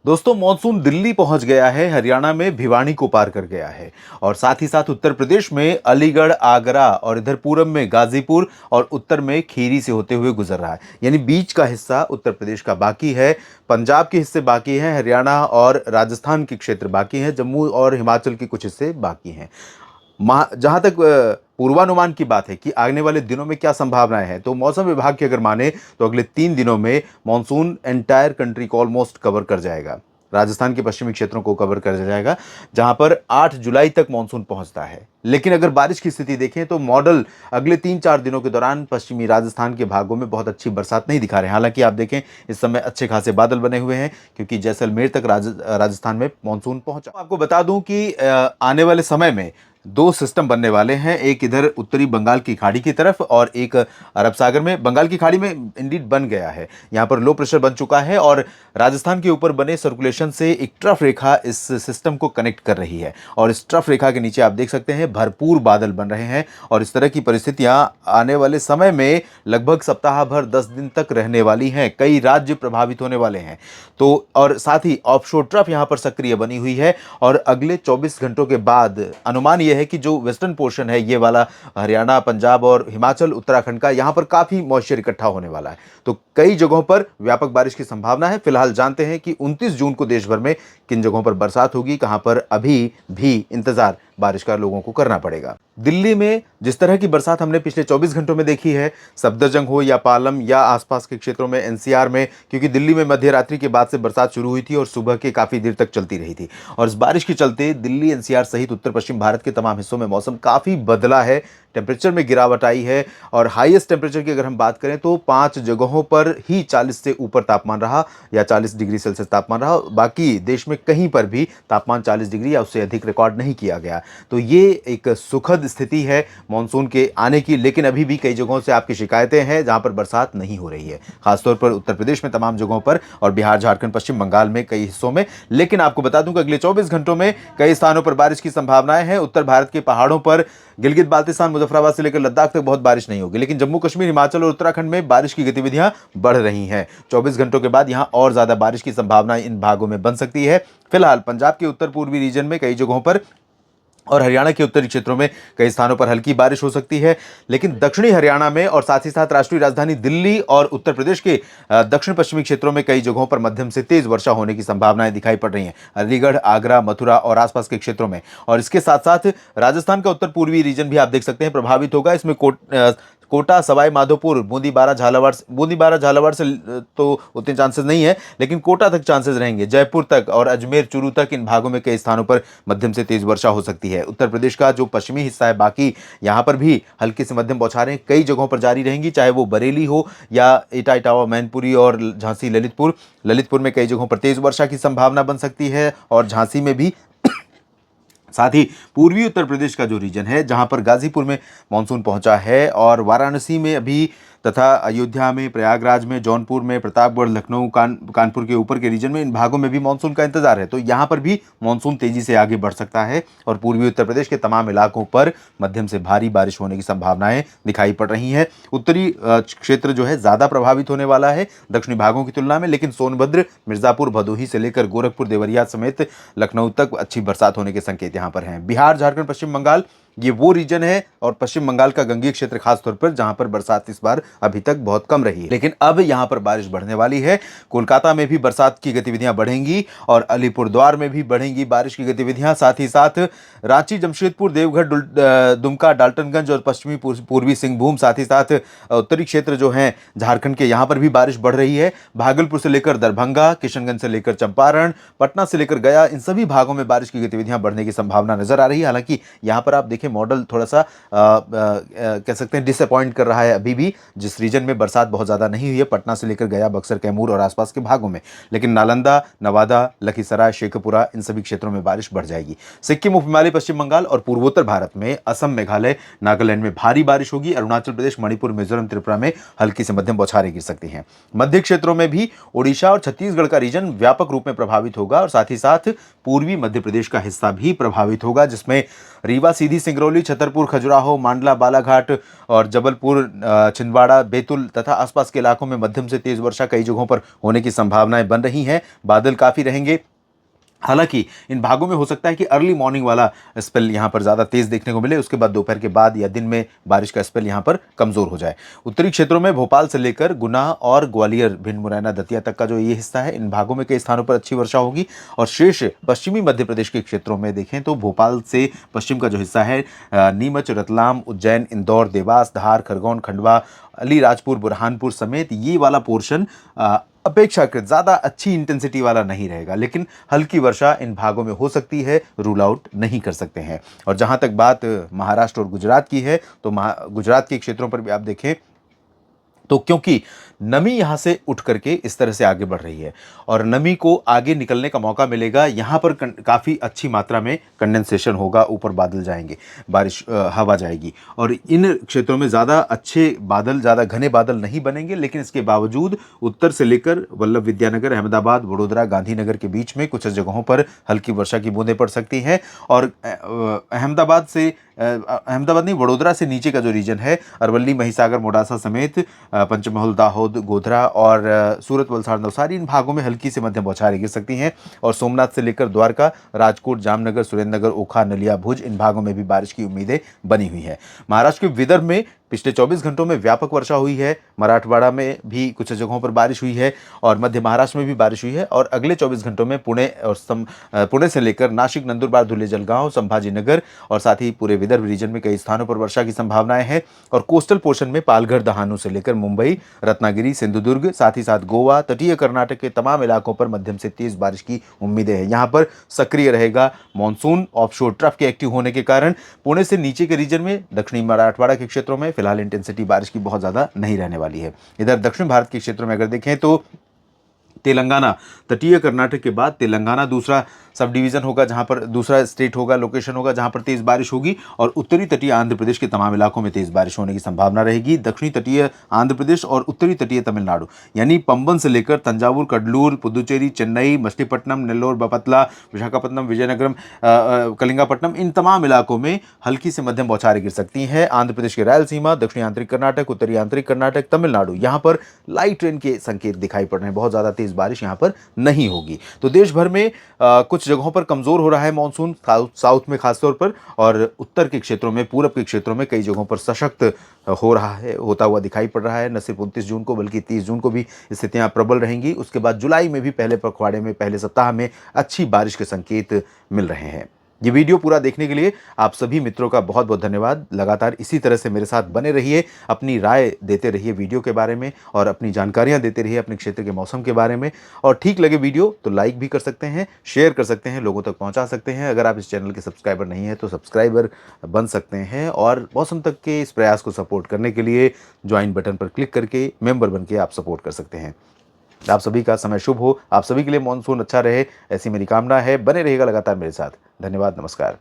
दोस्तों, मॉनसून दिल्ली पहुंच गया है, हरियाणा में भिवानी को पार कर गया है और साथ ही साथ उत्तर प्रदेश में अलीगढ़, आगरा और इधर पूरब में गाजीपुर और उत्तर में खीरी से होते हुए गुजर रहा है। यानी बीच का हिस्सा उत्तर प्रदेश का बाकी है, पंजाब के हिस्से बाकी हैं, हरियाणा और राजस्थान के क्षेत्र बाकी हैं, जम्मू और हिमाचल के कुछ हिस्से बाकी हैं। जहां तक पूर्वानुमान की बात है कि आने वाले दिनों में क्या संभावनाएं हैं, तो मौसम विभाग की अगर माने तो अगले 3 दिनों में मॉनसून एंटायर कंट्री को ऑलमोस्ट कवर कर जाएगा। राजस्थान के पश्चिमी क्षेत्रों को कवर कर जाएगा, जहां पर 8 जुलाई तक मॉनसून पहुंचता है। लेकिन अगर बारिश की स्थिति देखें तो मॉडल अगले 3-4 दिनों के दौरान पश्चिमी राजस्थान के भागों में बहुत अच्छी बरसात नहीं दिखा रहे हैं। हालांकि आप देखें, इस समय अच्छे खासे बादल बने हुए हैं क्योंकि जैसलमेर तक राजस्थान में मॉनसून पहुंचा। आपको बता दूं कि आने वाले समय में 2 सिस्टम बनने वाले हैं, एक इधर उत्तरी बंगाल की खाड़ी की तरफ और एक अरब सागर में। बंगाल की खाड़ी में इंडीड बन गया है, यहाँ पर लो प्रेशर बन चुका है और राजस्थान के ऊपर बने सर्कुलेशन से एक ट्रफ रेखा इस सिस्टम को कनेक्ट कर रही है और इस ट्रफ रेखा के नीचे आप देख सकते हैं भरपूर बादल बन रहे हैं और इस तरह की परिस्थितियां आने वाले समय में लगभग सप्ताह भर 10 दिन तक रहने वाली हैं। कई राज्य प्रभावित होने वाले हैं। तो और साथ ही ऑफशोर ट्रफ यहां पर सक्रिय बनी हुई है और अगले 24 घंटों के बाद अनुमान यह है कि जो वेस्टर्न पोर्शन है, ये वाला हरियाणा, पंजाब और हिमाचल, उत्तराखंड का, यहां पर काफी मॉइस्चर इकट्ठा होने वाला है। तो कई जगहों पर व्यापक बारिश की संभावना है। फिलहाल जानते हैं कि 29 जून को देश भर में किन जगहों पर बरसात होगी, कहां पर अभी भी इंतजार बारिश का लोगों को करना पड़ेगा। दिल्ली में जिस तरह की बरसात हमने पिछले 24 घंटों में देखी है, सफदरजंग हो या पालम या आसपास के क्षेत्रों में, एनसीआर में, क्योंकि दिल्ली में मध्य रात्रि के बाद से बरसात शुरू हुई थी और सुबह के काफी देर तक चलती रही थी और इस बारिश के चलते दिल्ली, एनसीआर सहित उत्तर पश्चिम भारत के तमाम हिस्सों में मौसम काफी बदला है। टेम्परेचर में गिरावट आई है और हाईएस्ट टेम्परेचर की अगर हम बात करें तो 5 जगहों पर ही 40 से ऊपर तापमान रहा या 40 डिग्री सेल्सियस तापमान रहा। बाकी देश में कहीं पर भी तापमान 40 डिग्री या उससे अधिक रिकॉर्ड नहीं किया गया। तो ये एक सुखद स्थिति है मॉनसून के आने की, लेकिन अभी भी कई जगहों से आपकी शिकायतें हैं जहां पर बरसात नहीं हो रही है, खासतौर पर उत्तर प्रदेश में तमाम जगहों पर और बिहार, झारखंड, पश्चिम बंगाल में कई हिस्सों में। लेकिन आपको बता दूं कि अगले 24 घंटों में कई स्थानों पर बारिश की संभावनाएं हैं। उत्तर भारत के पहाड़ों पर गिलगित बाल्टिस्तान, मुजफ्फराबाद से लेकर लद्दाख तक बहुत बारिश नहीं होगी, लेकिन जम्मू कश्मीर, हिमाचल और उत्तराखंड में बारिश की गतिविधियां बढ़ रही हैं। 24 घंटों के बाद यहां और ज्यादा बारिश की संभावना इन भागों में बन सकती है। फिलहाल पंजाब के उत्तर पूर्वी रीजन में कई जगहों पर और हरियाणा के उत्तरी क्षेत्रों में कई स्थानों पर हल्की बारिश हो सकती है, लेकिन दक्षिणी हरियाणा में और साथ ही साथ राष्ट्रीय राजधानी दिल्ली और उत्तर प्रदेश के दक्षिण पश्चिमी क्षेत्रों में कई जगहों पर मध्यम से तेज वर्षा होने की संभावनाएं दिखाई पड़ रही हैं। अलीगढ़, आगरा, मथुरा और आसपास के क्षेत्रों में, और इसके साथ साथ राजस्थान का उत्तर पूर्वी रीजन भी आप देख सकते हैं प्रभावित होगा। इसमें कोटा, सवाई माधोपुर, बूंदी बारा झालावाड़ से तो उतने चांसेस नहीं है, लेकिन कोटा तक चांसेस रहेंगे। जयपुर तक और अजमेर, चूरू तक, इन भागों में कई स्थानों पर मध्यम से तेज वर्षा हो सकती है। उत्तर प्रदेश का जो पश्चिमी हिस्सा है, बाकी यहां पर भी हल्की से मध्यम बौछारें कई जगहों पर जारी रहेंगी, चाहे वो बरेली हो या एटा, इटावा, मैनपुरी और झांसी, ललितपुर में कई जगहों पर तेज वर्षा की संभावना बन सकती है और झांसी में भी। साथ ही पूर्वी उत्तर प्रदेश का जो रीजन है, जहां पर गाजीपुर में मानसून पहुंचा है और वाराणसी में अभी, तथा अयोध्या में, प्रयागराज में, जौनपुर में, प्रतापगढ़, लखनऊ, कानपुर के ऊपर के रीजन में, इन भागों में भी मानसून का इंतजार है। तो यहां पर भी मानसून तेजी से आगे बढ़ सकता है और पूर्वी उत्तर प्रदेश के तमाम इलाकों पर मध्यम से भारी बारिश होने की संभावनाएं दिखाई पड़ रही हैं। उत्तरी क्षेत्र जो है ज्यादा प्रभावित होने वाला है दक्षिणी भागों की तुलना में, लेकिन सोनभद्र, मिर्जापुर, भदोही से लेकर गोरखपुर, देवरिया समेत लखनऊ तक अच्छी बरसात होने के संकेत यहां पर हैं। बिहार, झारखंड, पश्चिम बंगाल, ये वो रीजन है और पश्चिम बंगाल का गंगीय क्षेत्र खासतौर पर, जहां पर बरसात इस बार अभी तक बहुत कम रही है, लेकिन अब यहां पर बारिश बढ़ने वाली है। कोलकाता में भी बरसात की गतिविधियां बढ़ेंगी और अलीपुरद्वार में भी बढ़ेंगी बारिश की गतिविधियां। साथ ही साथ रांची, जमशेदपुर, देवघर, दुमका, डाल्टनगंज और पश्चिमी पूर्वी सिंहभूम, साथ ही साथ उत्तरी क्षेत्र जो है झारखंड के, यहां पर भी बारिश बढ़ रही है। भागलपुर से लेकर दरभंगा, किशनगंज से लेकर चंपारण, पटना से लेकर गया, इन सभी भागों में बारिश की गतिविधियां बढ़ने की संभावना नजर आ रही है। हालांकि यहां पर आप देखें, मॉडल थोड़ा सा कह सकते हैं डिसअपॉइंट कर रहा है अभी भी, जिस रीजन में बरसात बहुत ज्यादा नहीं हुई है, पटना से लेकर गया, बक्सर, कैमूर और आसपास के भागों में, लेकिन नालंदा, नवादा, लखीसराय, शेखपुरा, इन सभी क्षेत्रों में बारिश बढ़ जाएगी। सिक्किम, उप हिमालय, पश्चिम बंगाल और पूर्वोत्तर भारत में असम, मेघालय, नागालैंड में भारी बारिश होगी। अरुणाचल प्रदेश, मणिपुर, मिजोरम, त्रिपुरा में हल्की से मध्यम बौछारें गिर सकती हैं। मध्य क्षेत्रों में भी ओडिशा और छत्तीसगढ़ का रीजन व्यापक रूप में प्रभावित होगा और साथ ही साथ पूर्वी मध्य प्रदेश का हिस्सा भी प्रभावित होगा, जिसमें रीवा, सीधी, सिंगरौली, छतरपुर, खजुराहो, मांडला, बालाघाट और जबलपुर, छिंदवाड़ा, बैतूल तथा आसपास के इलाकों में मध्यम से तेज वर्षा कई जगहों पर होने की संभावनाएं बन रही हैं। बादल काफी रहेंगे। हालांकि इन भागों में हो सकता है कि अर्ली मॉर्निंग वाला स्पेल यहां पर ज्यादा तेज देखने को मिले, उसके बाद दोपहर के बाद या दिन में बारिश का स्पेल यहां पर कमजोर हो जाए। उत्तरी क्षेत्रों में भोपाल से लेकर गुना और ग्वालियर, भिंड, मुरैना, दतिया तक का जो ये हिस्सा है, इन भागों में कई स्थानों पर अच्छी वर्षा होगी। और शेष पश्चिमी मध्य प्रदेश के क्षेत्रों में देखें तो भोपाल से पश्चिम का जो हिस्सा है, नीमच, रतलाम, उज्जैन, इंदौर, देवास, धार, खरगोन, खंडवा, अलीराजपुर, बुरहानपुर समेत ये वाला पोर्शन अपेक्षाकृत ज्यादा अच्छी इंटेंसिटी वाला नहीं रहेगा, लेकिन हल्की वर्षा इन भागों में हो सकती है, रूल आउट नहीं कर सकते हैं। और जहां तक बात महाराष्ट्र और गुजरात की है, तो गुजरात के क्षेत्रों पर भी आप देखें तो क्योंकि नमी यहां से उठ करके इस तरह से आगे बढ़ रही है और नमी को आगे निकलने का मौका मिलेगा, यहां पर काफी अच्छी मात्रा में कंडेंसेशन होगा, ऊपर बादल जाएंगे, बारिश हवा जाएगी और इन क्षेत्रों में ज्यादा अच्छे बादल, ज्यादा घने बादल नहीं बनेंगे। लेकिन इसके बावजूद उत्तर से लेकर वल्लभ विद्यानगर, अहमदाबाद, वडोदरा, गांधीनगर के बीच में कुछ जगहों पर हल्की वर्षा की बूंदें पड़ सकती हैं। और अहमदाबाद नहीं, वडोदरा से नीचे का जो रीजन है, अरवली, महिसागर, मोडासा समेत पंचमहल, दाहोद, गोधरा और सूरत, वलसाड़, नवसारी, इन भागों में हल्की से मध्यम बौछारें गिर सकती हैं। और सोमनाथ से लेकर द्वारका, राजकोट, जामनगर, सुरेंद्रनगर, ओखा, नलिया, भुज, इन भागों में भी बारिश की उम्मीदें बनी हुई हैं। महाराष्ट्र के विदर्भ में पिछले 24 घंटों में व्यापक वर्षा हुई है। मराठवाड़ा में भी कुछ जगहों पर बारिश हुई है और मध्य महाराष्ट्र में भी बारिश हुई है। और अगले 24 घंटों में पुणे से लेकर नासिक, नंदुरबार, धुले, जलगांव, संभाजीनगर और साथ ही पूरे विदर्भ रीजन में कई स्थानों पर वर्षा की संभावनाएं हैं। और कोस्टल पोर्शन में पालघर, दहानू से लेकर मुंबई, रत्नागिरी, सिंधुदुर्ग, साथ ही साथ गोवा, तटीय कर्नाटक के तमाम इलाकों पर मध्यम से तेज बारिश की उम्मीदें हैं। यहाँ पर सक्रिय रहेगा मॉनसून। ऑफशोर ट्रफ के एक्टिव होने के कारण पुणे से नीचे के रीजन में, दक्षिणी मराठवाड़ा के क्षेत्रों में फिलहाल इंटेंसिटी बारिश की बहुत ज्यादा नहीं रहने वाली है। इधर दक्षिण भारत के क्षेत्रों में अगर देखें तो तेलंगाना, तटीय कर्नाटक के बाद तेलंगाना दूसरा सब डिवीजन होगा, जहां पर दूसरा स्टेट होगा, लोकेशन होगा जहां पर तेज बारिश होगी। और उत्तरी तटीय आंध्र प्रदेश के तमाम इलाकों में तेज बारिश होने की संभावना रहेगी। दक्षिणी तटीय आंध्र प्रदेश और उत्तरी तटीय तमिलनाडु यानी पंबन से लेकर तंजावुर, कडलूर, पुदुचेरी, चेन्नई, मछलीपट्टनम, नेल्लोर, बपतला, विशाखापट्टनम, विजयनगरम, कलिंगापट्टनम, इन तमाम इलाकों में हल्की से मध्यम बौछारें गिर सकती हैं। आंध्र प्रदेश के रायलसीमा, दक्षिणी आंतरिक कर्नाटक, उत्तरी आंतरिक कर्नाटक, तमिलनाडु, यहां पर लाइट रेन के संकेत दिखाई पड़ रहे हैं, बहुत ज्यादा तेज बारिश यहां पर नहीं होगी। तो देश भर में कुछ जगहों पर कमजोर हो रहा है मानसून, साउथ में खासतौर पर, और उत्तर के क्षेत्रों में, पूरब के क्षेत्रों में कई जगहों पर सशक्त हो रहा है, होता हुआ दिखाई पड़ रहा है। न सिर्फ 29 जून को बल्कि 30 जून को भी स्थितियां प्रबल रहेंगी। उसके बाद जुलाई में भी पहले पखवाड़े में, पहले सप्ताह में अच्छी बारिश के संकेत मिल रहे हैं। ये वीडियो पूरा देखने के लिए आप सभी मित्रों का बहुत बहुत धन्यवाद। लगातार इसी तरह से मेरे साथ बने रहिए, अपनी राय देते रहिए वीडियो के बारे में और अपनी जानकारियां देते रहिए अपने क्षेत्र के मौसम के बारे में। और ठीक लगे वीडियो तो लाइक भी कर सकते हैं, शेयर कर सकते हैं, लोगों तक पहुंचा सकते हैं। अगर आप इस चैनल के सब्सक्राइबर नहीं हैं तो सब्सक्राइबर बन सकते हैं और मौसम तक के इस प्रयास को सपोर्ट करने के लिए ज्वाइन बटन पर क्लिक करके मेंबर बन के आप सपोर्ट कर सकते हैं। आप सभी का समय शुभ हो, आप सभी के लिए मॉनसून अच्छा रहे, ऐसी मेरी कामना है। बने रहिएगा लगातार मेरे साथ। धन्यवाद, नमस्कार।